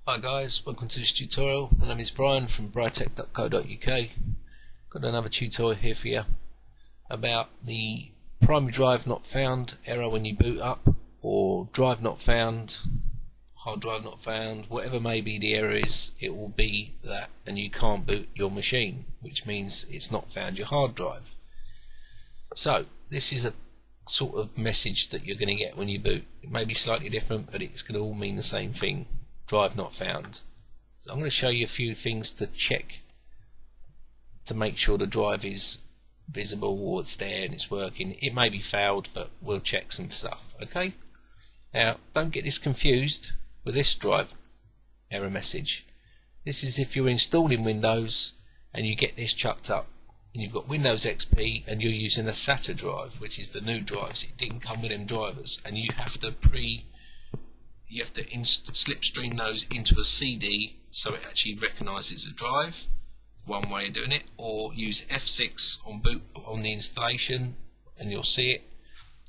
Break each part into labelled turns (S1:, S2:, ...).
S1: Hi guys, welcome to this tutorial. My name is Brian from Britec.co.uk. Got another tutorial here for you about the primary drive not found error when you boot up, or drive not found, hard drive not found, whatever may be the error is, it will be that, and you can't boot your machine, which means it's not found your hard drive. So this is a sort of message that you're going to get when you boot. It may be slightly different, but it's going to all mean the same thing. Drive not found. So I'm going to show you a few things to check to make sure the drive is visible or it's there and it's working. It may be failed, but we'll check some stuff. Okay, now don't get this confused with this drive error message. This is if you're installing Windows and you get this chucked up and you've got Windows XP and you're using a SATA drive, which is the new drives. It didn't come with them drivers, and you have to slipstream those into a CD so it actually recognises a drive. One way of doing it, or use F6 on boot on the installation and you'll see it,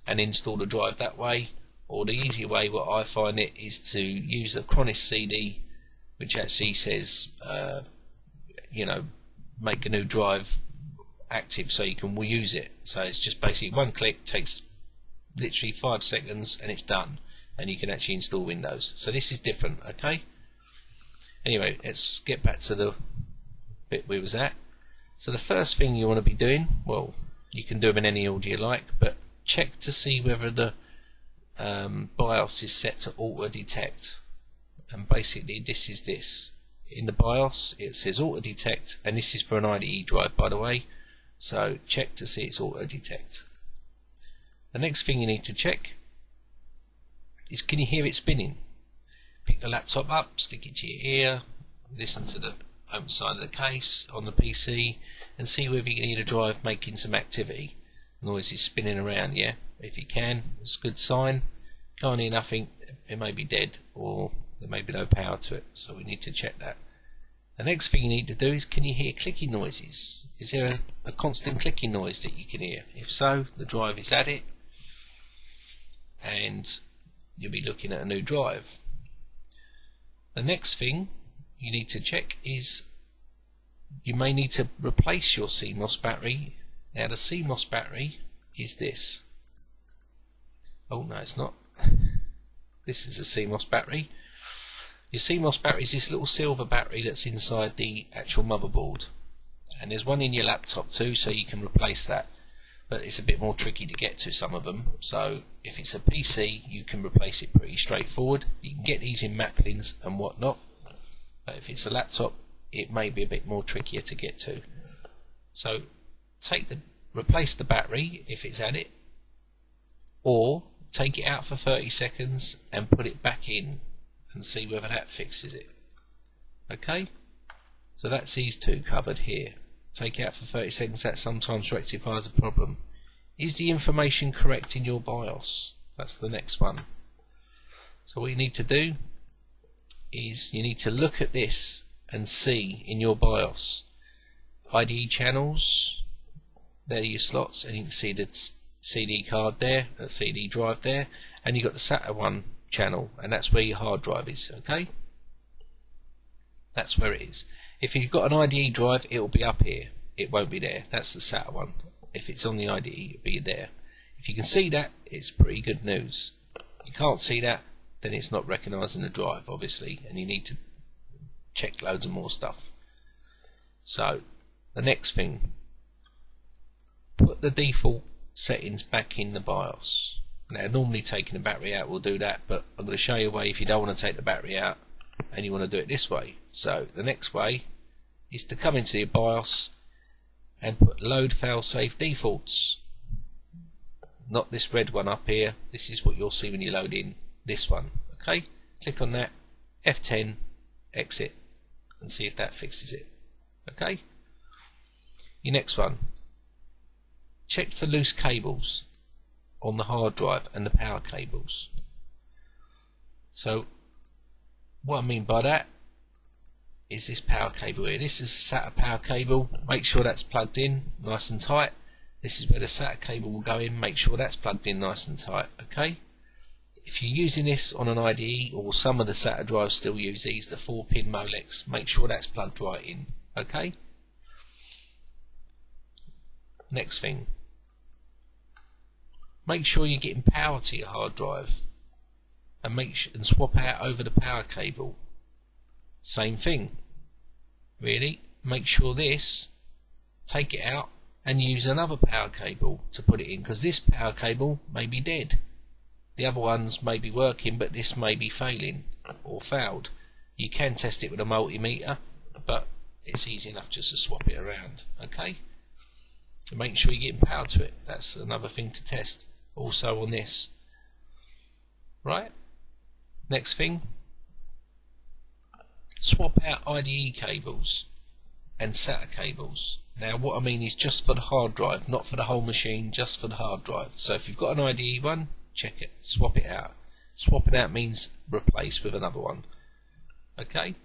S1: and install the drive that way. Or the easier way, what I find it, is to use a Chronis CD, which actually says make a new drive active so you can use it. So it's just basically one click, takes literally 5 seconds and it's done, and you can actually install Windows. So this is different. Okay, anyway, let's get back to the bit we was at. So the first thing you want to be doing, well, you can do them in any order you like, but check to see whether the BIOS is set to auto detect. And basically this is this. In the BIOS it says auto detect, and this is for an IDE drive, by the way, so check to see it's auto detect. The next thing you need to check is, can you hear it spinning? Pick the laptop up, stick it to your ear, listen to the open side of the case on the PC, and see whether you can hear the drive making some activity. Noise is spinning around. Yeah, if you can, it's a good sign. Can't hear nothing, it may be dead, or there may be no power to it, so we need to check that. The next thing you need to do is, can you hear clicking noises? Is there a constant clicking noise that you can hear? If so, the drive is at it, and you'll be looking at a new drive. The next thing you need to check is, you may need to replace your CMOS battery. Now the CMOS battery is this. Oh no, it's not. This is a CMOS battery. Your CMOS battery is this little silver battery that's inside the actual motherboard, and there's one in your laptop too, so you can replace that, but it's a bit more tricky to get to, some of them. So if it's a PC, you can replace it pretty straightforward. You can get these in Maplins and whatnot, but if it's a laptop, it may be a bit more trickier to get to. So replace the battery if it's at it, or take it out for 30 seconds and put it back in and see whether that fixes it. Okay, so that's these two covered here. Take it out for 30 seconds, that sometimes rectifies a problem. Is the information correct in your BIOS? That's the next one. So what you need to do is, you need to look at this and see in your BIOS IDE channels, there are your slots, and you can see the CD card there, a CD drive there, and you've got the SATA 1 channel, and that's where your hard drive is. Okay, that's where it is. If you've got an IDE drive, it will be up here, it won't be there. That's the SATA one. If it's on the IDE, it'll be there. If you can see that, it's pretty good news. If you can't see that, then it's not recognising the drive, obviously, and you need to check loads of more stuff. So the next thing, put the default settings back in the BIOS. Now normally taking the battery out will do that, but I'm going to show you a way if you don't want to take the battery out and you want to do it this way. So the next way is to come into your BIOS and put load failsafe defaults. Not this red one up here, this is what you'll see when you load in this one. Okay, click on that, F10, exit, and see if that fixes it. Okay, your next one, check for loose cables on the hard drive and the power cables. So what I mean by that is this power cable here. This is a SATA power cable. Make sure that's plugged in nice and tight. This is where the SATA cable will go in. Make sure that's plugged in nice and tight. Okay, if you're using this on an IDE, or some of the SATA drives still use these, the 4-pin Molex, make sure that's plugged right in. Okay? Next thing, make sure you're getting power to your hard drive, and swap out over the power cable. Same thing, really. Make sure this, take it out and use another power cable to put it in, because this power cable may be dead. The other ones may be working, but this may be failing or failed. You can test it with a multimeter, but it's easy enough just to swap it around. Okay? So make sure you're getting power to it. That's another thing to test. Also on this. Right? Next thing, swap out IDE cables and SATA cables. Now what I mean is just for the hard drive, not for the whole machine, just for the hard drive. So if you've got an IDE one, check it, swap it out. Swap it out means replace with another one. Okay?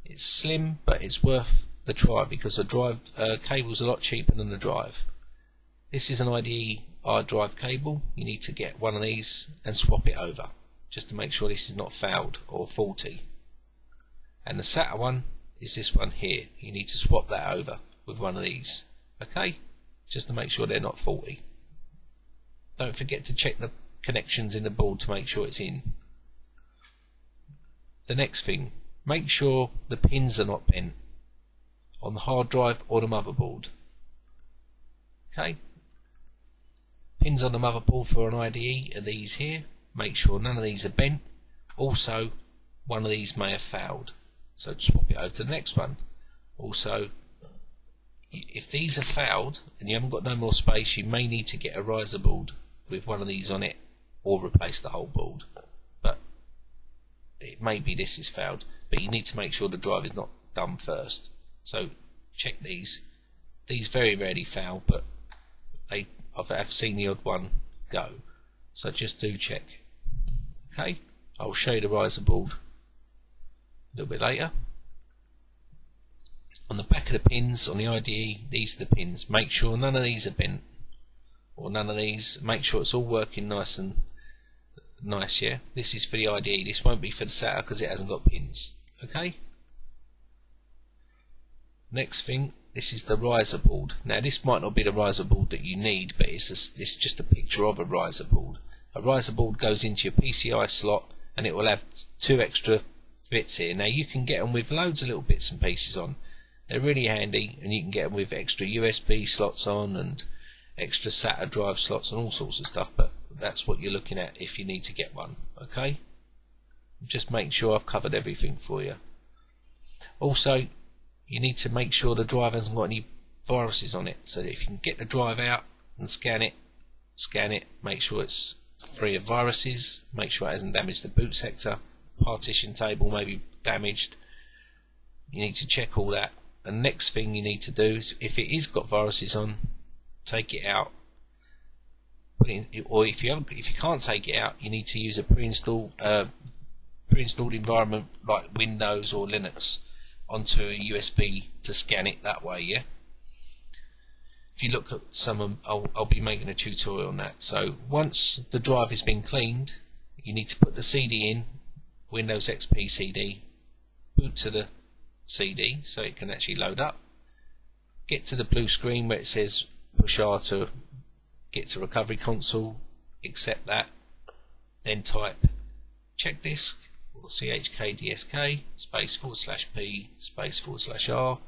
S1: It's slim, but it's worth the try, because the drive cable's a lot cheaper than the drive. This is an IDE hard drive cable. You need to get one of these and swap it over, just to make sure this is not fouled or faulty. And the SATA one is this one here. You need to swap that over with one of these. Okay? Just to make sure they're not faulty. Don't forget to check the connections in the board to make sure it's in. The next thing, make sure the pins are not bent on the hard drive or the motherboard. Okay? Pins on the motherboard for an IDE are these here. Make sure none of these are bent. Also, one of these may have failed, so swap it over to the next one. Also, if these are fouled and you haven't got no more space, you may need to get a riser board with one of these on it, or replace the whole board. But it may be this is fouled, but you need to make sure the drive is not done first. So check these. These very rarely foul, but I've seen the odd one go. So just do check. Okay, I'll show you the riser board a little bit later. On the back of the pins on the IDE, these are the pins. Make sure none of these are bent, or none of these. Make sure it's all working nice and nice. Yeah, this is for the IDE. This won't be for the SATA because it hasn't got pins. Okay. Next thing, this is the riser board. Now this might not be the riser board that you need, but it's just a picture of a riser board. A riser board goes into your PCI slot, and it will have 2 extra bits here. Now you can get them with loads of little bits and pieces on. They're really handy, and you can get them with extra USB slots on and extra SATA drive slots and all sorts of stuff, but that's what you're looking at if you need to get one. Okay? Just make sure I've covered everything for you. Also, you need to make sure the drive hasn't got any viruses on it, so that if you can get the drive out and scan it, make sure it's free of viruses, make sure it hasn't damaged the boot sector, partition table may be damaged. You need to check all that. And next thing you need to do is, if it is got viruses on, take it out. Or if you can't take it out, you need to use a pre-installed environment like Windows or Linux onto a USB to scan it that way. Yeah. If you look at some, I'll be making a tutorial on that. So once the drive has been cleaned, you need to put the CD in, Windows XP CD, boot to the CD so it can actually load up. Get to the blue screen where it says push R to get to recovery console, accept that, then type check disk or chkdsk /p /r.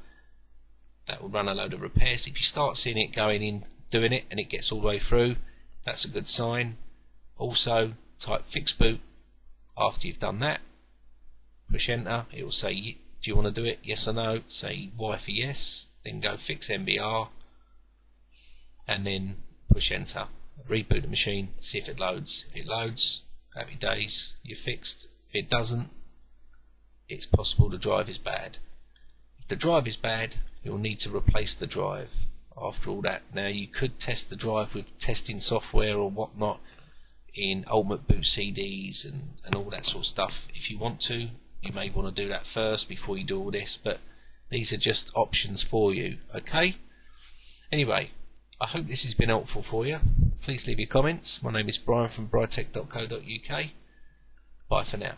S1: That will run a load of repairs. If you start seeing it going in, doing it, and it gets all the way through, that's a good sign. Also type fix boot after you've done that, push enter. It will say do you want to do it, yes or no, say Y for yes, then go fix MBR and then push enter. Reboot the machine, see if it loads. If it loads, happy days, you're fixed. If it doesn't, it's possible the drive is bad. If the drive is bad, you'll need to replace the drive after all that. Now you could test the drive with testing software or whatnot in Ultimate Boot CDs and all that sort of stuff. If you want to, you may want to do that first before you do all this, but these are just options for you. Okay? Anyway, I hope this has been helpful for you. please leave your comments. My name is Brian from britec.co.uk. Bye for now.